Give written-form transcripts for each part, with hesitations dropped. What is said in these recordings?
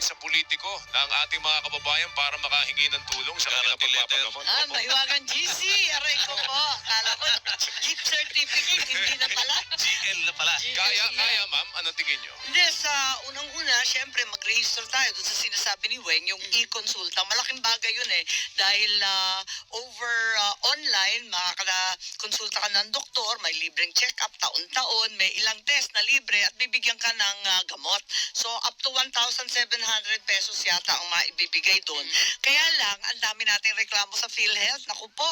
sa politiko ng ating mga kababayan para makahingi ng tulong sa kanilang Guarantee letter. pagpapagamot? Ah, Opo. mahiwagang GC. Aray ko po. Kala ko, gift certificate. Hindi na pala. GL na pala. Kaya ma'am, anong tingin nyo? Hindi, sa unang-una, syempre, mag-register tayo doon sa sinasabi ni Weng, yung e-consulta. Malaking bagay yun eh. Dahil over online, makakakonsulta ka ng doktor, may libreng check-up taon-taon, may ilang test na libre at bibigyan ka ng gamot. So, up to 1,700 pesos yata ang maibibigay doon. Kaya lang, ang dami nating reklamo sa PhilHealth. Naku po,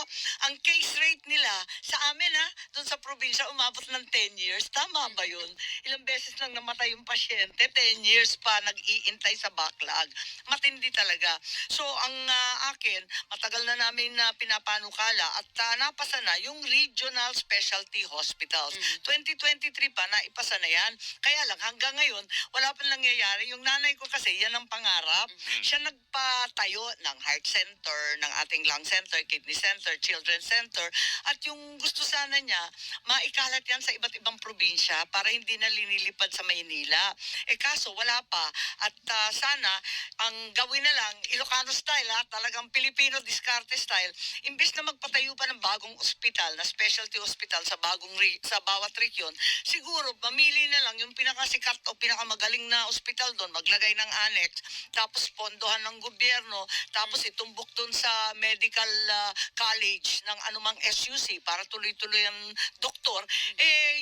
ang case rate nila sa amin doon sa probinsya umabot ng 10 years. Tama ba yun? Ilang beses lang namatay yung pasyente, 10 years pa nag-iintay sa backlog. Matindi talaga. So, ang akin, matagal na namin pinapanukala at napasa na yung regional specialty hospitals. 2023 pa, naipasa na yan. Kaya lang, hanggang ngayon, wala pa nangyayari. Yung nanay ko kasi, yan ang pangarap. Siya nagpatayo ng heart center, ng ating lung center, kidney center, children's center, at yung gusto sana niya, maikalat yan sa iba't ibang probinsya para hindi na linilipad sa Maynila. Kaso wala pa. At sana, ang gawin na lang, Ilocano style talagang Filipino diskarte style, imbes na magpatayo pa ng bagong ospital, na specialty hospital sa sa bawat region, siguro mamili na lang yung pinakasikat o pinakamagaling na ospital doon, maglagay ng annex, tapos pondohan ng gobyerno, tapos itumbok doon sa medical college ng anumang SUC para tuloy-tuloy ang doktor,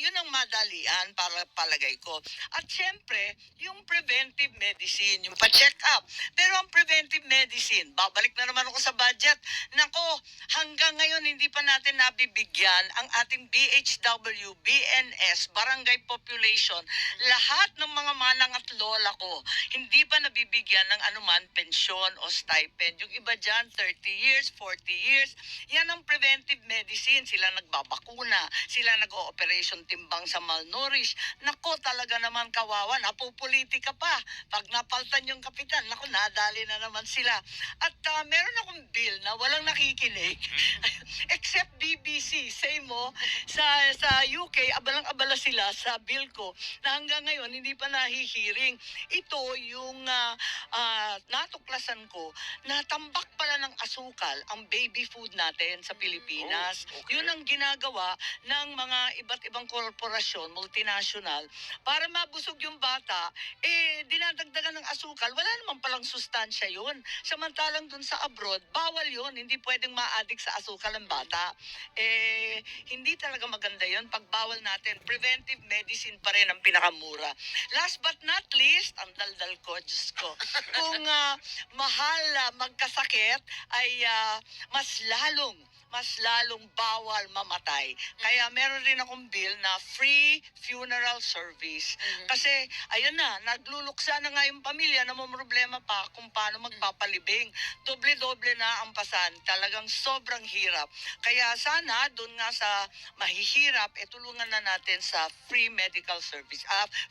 yun ang madalian para palagay ko. At syempre, yung preventive medicine, yung pa-check up. Pero ang preventive medicine, babalik na naman ako sa budget. Nako, hanggang ngayon hindi pa natin nabibigyan ang ating BHW, BNS, barangay population. Lahat ng mga manang at lola ko, hindi pa nabibigyan ng anuman pensyon o stipend. Yung iba dyan, 30 years, 40 years, yan ang preventive medicine. Sila nagbabakuna, sila nag-ooperation timbang sa malnourished. Nako, talaga naman kawawa, napupolitika pa. Pag napaltan yung kapitan, nako, nadali na naman sila. At meron akong bill na walang nakikinig. Except BBC, say mo, sa UK, abalang-abala sila sa bill ko na hanggang ngayon hindi pa nahihiring. Ito yung natuklasan ko na tambak pala ng asukal ang baby food natin sa Pilipinas. Oh, okay. Yun ang ginagawa ng mga iba't ibang korporasyon, multinational, para mabusog yung bata, dinadagdagan ng asukal. Wala naman palang sustansya yun. Samantalang dun sa abroad, bawal yun. Hindi pwedeng ma-addict sa asukal ang bata. Hindi talaga maganda yun. Pag bawal natin, preventive medicine pa rin ang pinakamura. Last but not least, ang daldal ko, Diyos ko, kung mahal magkasakit, ay mas lalong bawal mamatay. Kaya meron rin akong bill na free funeral service. Kasi, ayun na, nagluluksa na nga yung pamilya na may problema pa kung paano magpapalibing. Doble-doble na ang pasan. Talagang sobrang hirap. Kaya sana, doon nga sa mahihirap, tulungan na natin sa free medical service,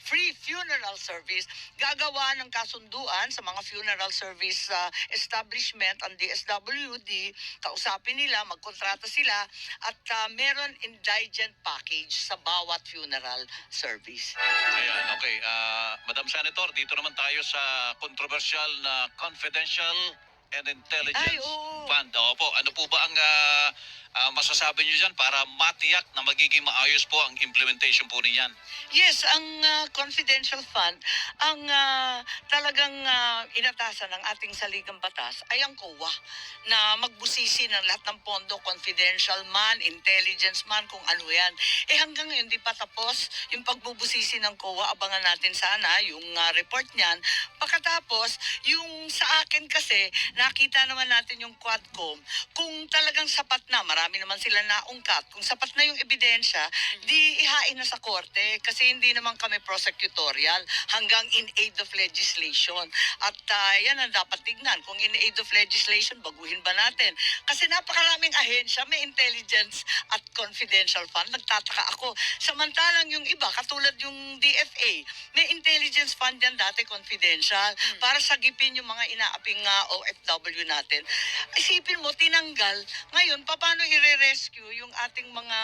free funeral service. Gagawa ng kasunduan sa mga funeral service establishment, ang DSWD, kausapin nila, magkontrata sila, at meron indigent package sa bawat funeral service. Ayan, okay. Madam Senator, dito naman tayo sa controversial na confidential and intelligence Ay, oo. fund. Opo, ano po ba ang masasabi niyo dyan para matiyak na magiging maayos po ang implementation po niyan? Yes, ang confidential fund, ang talagang inatasan ng ating saligang batas ay ang COA na magbusisi ng lahat ng pondo, confidential man, intelligence man, kung ano yan. Hanggang ngayon, di pa tapos yung pagbubusisi ng COA. Abangan natin sana yung report niyan. Pagkatapos, yung sa akin kasi, nakita naman natin yung Quadcom, kung talagang sapat na, marami naman sila naungkat, kung sapat na yung ebidensya, di ihain na sa korte kasi hindi naman kami prosecutorial hanggang in aid of legislation. At yan ang dapat tignan. Kung in aid of legislation, baguhin ba natin? Kasi napakaraming ahensya, may intelligence at confidential fund. Nagtataka ako. Samantalang yung iba, katulad yung DFA, may intelligence fund yan dati confidential para sagipin yung mga inaaping OFW natin. Isipin mo, tinanggal. Ngayon, paano i-rescue yung ating mga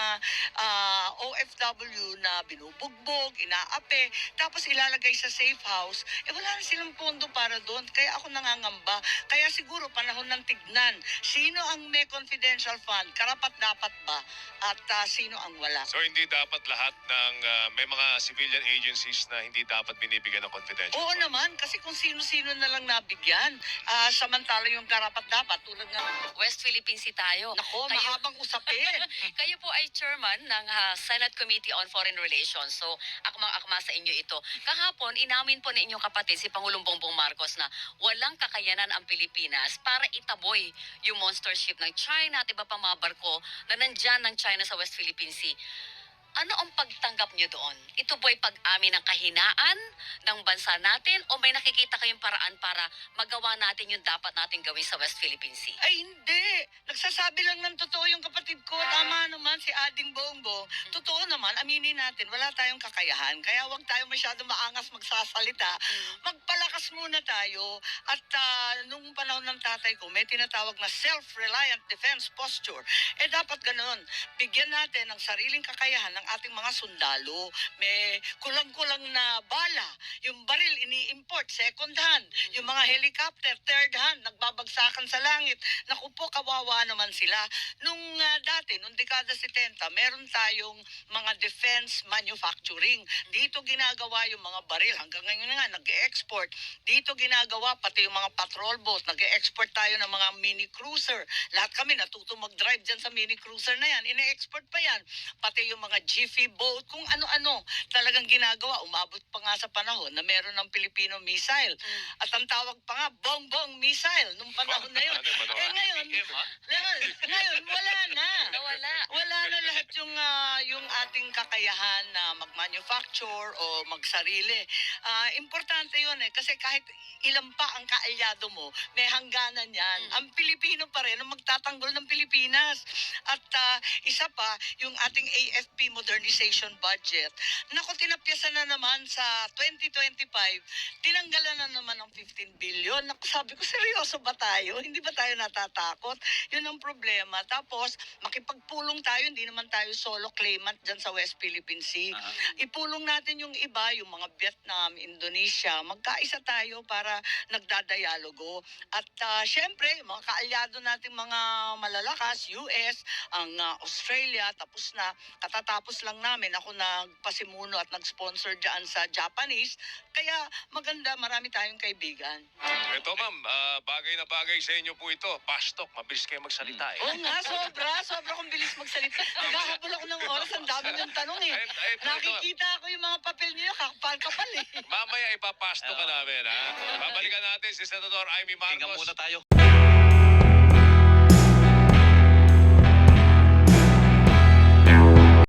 OFW na binubugbog, inaapi, tapos ilalagay sa safe house, wala na silang pondo para doon. Kaya ako nangangamba. Kaya siguro panahon ng tignan. Sino ang may confidential fund? Karapat-dapat ba? At sino ang wala? So hindi dapat lahat ng may mga civilian agencies na hindi dapat binibigyan ng confidential Oo fund. naman, kasi kung sino-sino na lang nabigyan, samantala yung karapat-dapat tulad ng West Philippine Sea tayo. nako, Kayo- mahabang usapin. Kayo po ay chairman ng Senate Committee on Foreign Relations. So, akmang-akma sa inyo ito. Kahapon, inamin po ni inyong kapatid si Pangulong Bongbong Marcos na walang kakayanan ang Pilipinas para itaboy yung monster ship ng China at iba pang mga barko na nandyan ng China sa West Philippine Sea. Ano ang pagtanggap nyo doon? Ito ba'y pag-amin ng kahinaan ng bansa natin o may nakikita kayong paraan para magawa natin yung dapat natin gawin sa West Philippine Sea? Ay, hindi. Nagsasabi lang ng totoo yung kapatid ko. Tama naman si Ading Bongbong. Totoo naman, aminin natin, wala tayong kakayahan. Kaya wag tayo masyado maangas magsasalita. Magpalakas muna tayo. At nung panahon ng tatay ko, may tinatawag na self-reliant defense posture. Dapat ganun. Bigyan natin ng sariling kakayahan ng ating mga sundalo. May kulang-kulang na bala. Yung baril ini-import, second hand. Yung mga helicopter, third hand, nagbabagsakan sa langit. Naku po, kawawa naman sila. Nung dati, nung dekada 70, meron tayong mga defense manufacturing. Dito ginagawa yung mga baril. Hanggang ngayon nga, nag-e-export. Dito ginagawa pati yung mga patrol boat. Nag-e-export tayo ng mga mini cruiser. Lahat kami natuto mag-drive dyan sa mini cruiser na yan. Ine-export pa yan. Pati yung mga Jiffy boat, kung ano-ano talagang ginagawa. Umabot pa nga sa panahon na meron ng Filipino missile. At ang tawag pa nga, Bongbong missile nung panahon na yun. Ngayon, ngayon, wala na. Nawala. Wala na lahat yung ating kakayahan na mag-manufacture o magsarili. Importante yun kasi kahit ilan pa ang kaalyado mo, may hangganan yan. Ang Pilipino pa rin ang magtatanggol ng Pilipinas. At isa pa, yung ating AFP modernization budget. Naku, tinapyasan na naman sa 2025, tinanggalan na naman ng 15 billion. Naku, sabi ko, seryoso ba tayo? Hindi ba tayo natatakot? Yun ang problema. Tapos, makipagpulong tayo, hindi naman tayo solo claimant dyan sa West Philippine Sea. Ipulong natin yung iba, yung mga Vietnam, Indonesia, magkaisa tayo para nagdadialogo. At syempre, mga kaalyado nating mga malalakas, US, ang Australia, tapos na, katatapos lang namin, ako nagpasimuno at nag-sponsor dyan sa Japanese. Kaya maganda, marami tayong kaibigan. Ito ma'am, bagay na bagay sa inyo po ito. Pastok, mabilis kayo magsalita eh. Oo nga, sobra kong bilis magsalita. Naghahabol ako ng oras, ang dami niyong tanong eh. Nakikita ko yung mga papel niyo, kapal-kapal eh. Mamaya ipapasto ka namin ha. Babalikan natin si Senator Amy Hinga Marcos. muna tayo.